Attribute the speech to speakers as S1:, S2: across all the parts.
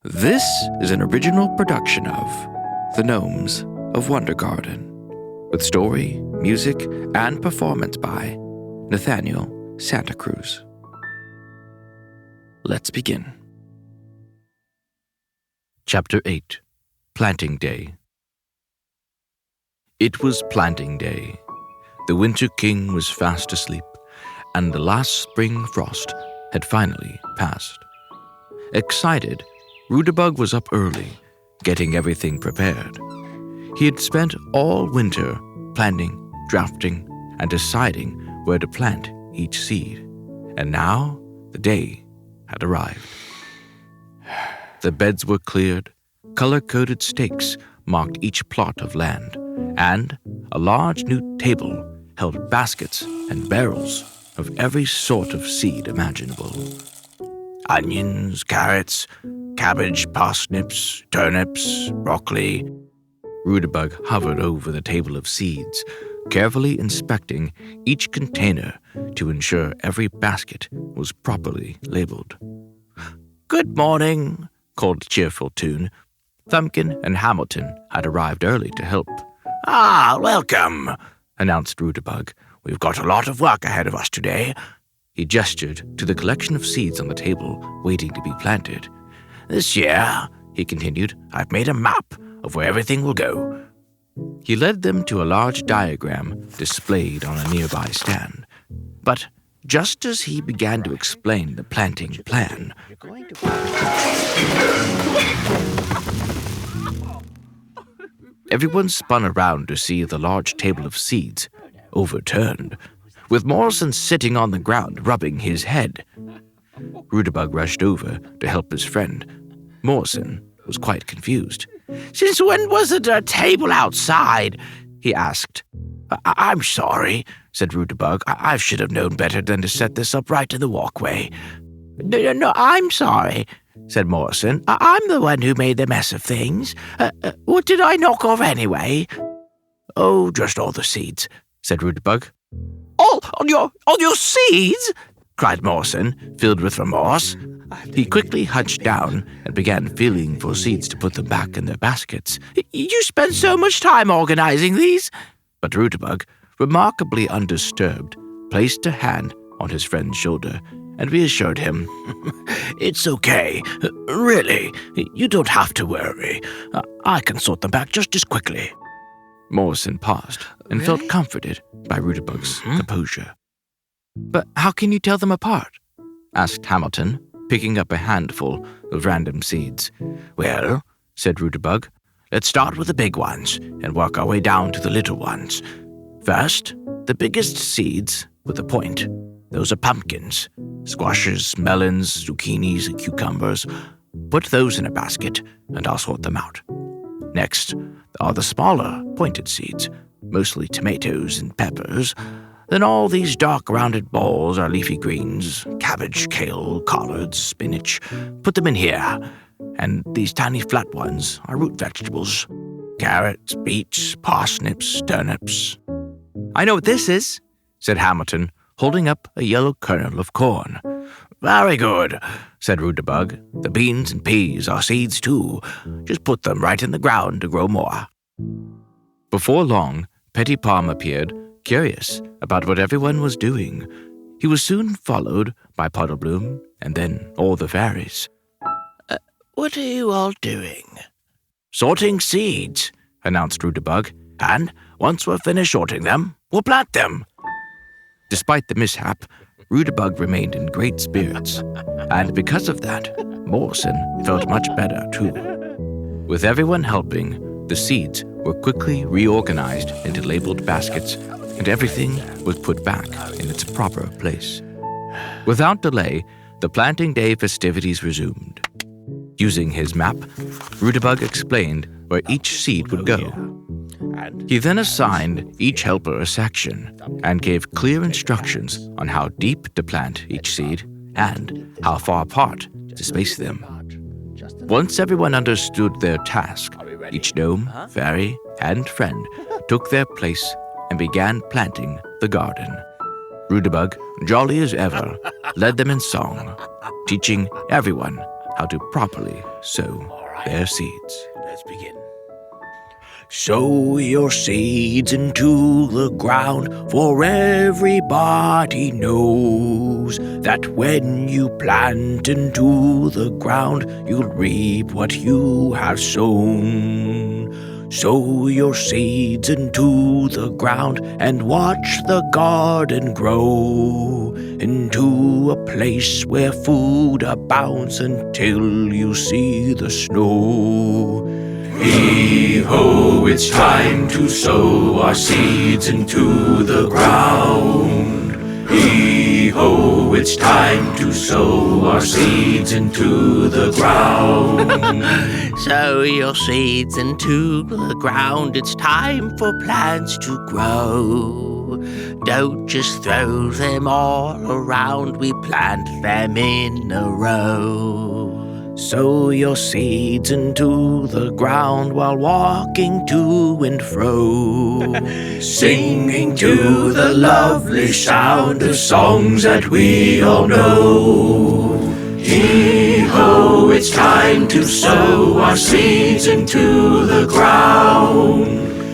S1: This is an original production of The Gnomes of Wondergarten, with story, music, and performance by Nathaniel Santa Cruz. Let's begin. Chapter 8. Planting Day. It was planting day. The Winter King was fast asleep, and the last spring frost had finally passed. Excited, Rutabug was up early, getting everything prepared. He had spent all winter planting, drafting, and deciding where to plant each seed, and now the day had arrived. The beds were cleared, color-coded stakes marked each plot of land, and a large new table held baskets and barrels of every sort of seed imaginable. Onions, carrots, cabbage, parsnips, turnips, broccoli. Rutabug hovered over the table of seeds, carefully inspecting each container to ensure every basket was properly labeled. "Good morning," called a cheerful tune. Thumbkin and Hamilton had arrived early to help. "Ah, welcome," announced Rutabug. "We've got a lot of work ahead of us today." He gestured to the collection of seeds on the table waiting to be planted. "This year," he continued, "I've made a map of where everything will go." He led them to a large diagram displayed on a nearby stand. But just as he began to explain the planting plan, everyone spun around to see the large table of seeds overturned, with Morrison sitting on the ground rubbing his head. Rutabug rushed over to help his friend. Morrison was quite confused. "Since when was there a table outside?" he asked. "I'm sorry," said Rutabug. "I should have known better than to set this up right in the walkway." No, I'm sorry," said Morrison. "I'm the one who made the mess of things. What did I knock off anyway?" "Oh, just all the seeds," said Rutabug. All your seeds?" cried Morrison, filled with remorse. He quickly hunched down and began feeling for seeds to put them back in their baskets. "You spent so much time organizing these." But Rutabug, remarkably undisturbed, placed a hand on his friend's shoulder and reassured him. "It's okay. Really, you don't have to worry. I can sort them back just as quickly." Morrison paused and felt comforted by Rutabug's composure. "But how can you tell them apart?" asked Hamilton, picking up a handful of random seeds. "Well," said Rutabug, "let's start with the big ones and work our way down to the little ones. First, the biggest seeds with a point. Those are pumpkins, squashes, melons, zucchinis, and cucumbers. Put those in a basket, and I'll sort them out. Next are the smaller, pointed seeds, mostly tomatoes and peppers. Then all these dark, rounded balls are leafy greens, cabbage, kale, collards, spinach. Put them in here. And these tiny flat ones are root vegetables. Carrots, beets, parsnips, turnips." "I know what this is," said Hamilton, holding up a yellow kernel of corn. "Very good," said Rutabug. "The beans and peas are seeds too. Just put them right in the ground to grow more." Before long, Petty Palm appeared, curious about what everyone was doing. He was soon followed by Puddlebloom and then all the fairies. "What are you all doing?" "Sorting seeds," announced Rutabug. "And once we're finished sorting them, we'll plant them." Despite the mishap, Rutabug remained in great spirits, and because of that, Morrison felt much better too. With everyone helping, the seeds were quickly reorganized into labeled baskets, and everything was put back in its proper place. Without delay, the planting day festivities resumed. Using his map, Rutabug explained where each seed would go. He then assigned each helper a section and gave clear instructions on how deep to plant each seed and how far apart to space them. Once everyone understood their task, each gnome, fairy, and friend took their place and began planting the garden. Rutabug, jolly as ever, led them in song, teaching everyone how to properly sow their seeds.
S2: Let's begin. Sow your seeds into the ground, for everybody knows that when you plant into the ground, you'll reap what you have sown. Sow your seeds into the ground and watch the garden grow into a place where food abounds until you see the snow. Hee-ho, it's time to sow our seeds into the ground. Hee-ho, it's time to sow our seeds into the ground.
S3: Sow your seeds into the ground, it's time for plants to grow. Don't just throw them all around, we plant them in a row.
S2: Sow your seeds into the ground while walking to and fro, singing to the lovely sound of songs that we all know. Hee-ho, it's time to sow our seeds into the ground.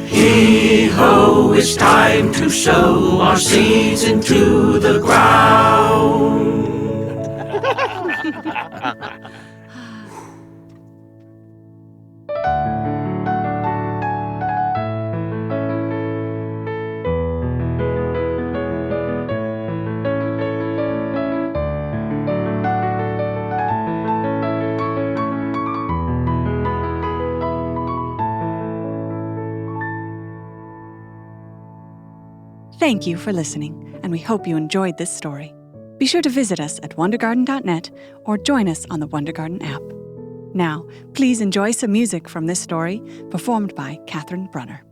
S2: Hee-ho, it's time to sow our seeds into the ground.
S4: Thank you for listening, and we hope you enjoyed this story. Be sure to visit us at wondergarten.net or join us on the Wondergarten app. Now, please enjoy some music from this story, performed by Catherine Brunner.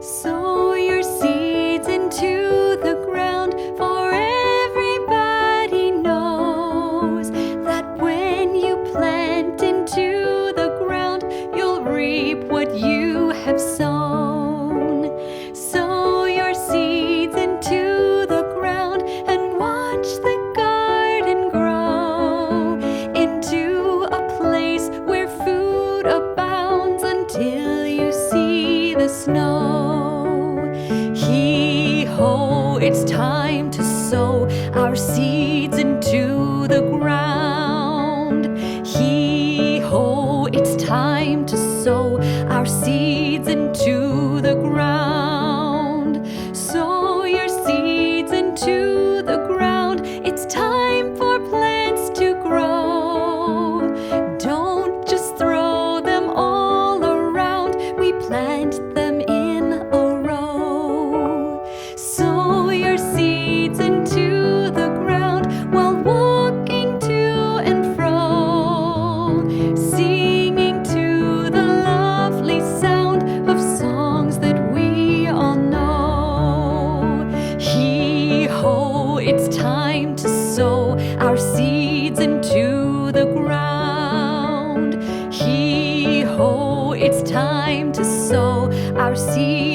S5: Sow your seeds into the ground, for everybody knows that when you plant into the ground, you'll reap what you have sown. Sow your seeds into the ground and watch the garden grow into a place where food abounds until you see the snow. Hee-ho, it's time to sow our seeds into the ground. Hee-ho, it's time to sow our seeds into the ground. Sow your seeds into the ground. It's time for plants to grow. Don't just throw them all around. We plant them in a row. Sow your seeds into the ground while walking to and fro, singing to the lovely sound of songs that we all know. Hee-ho, it's time to sow our seeds into the ground. Hee-ho, it's time to sow our seeds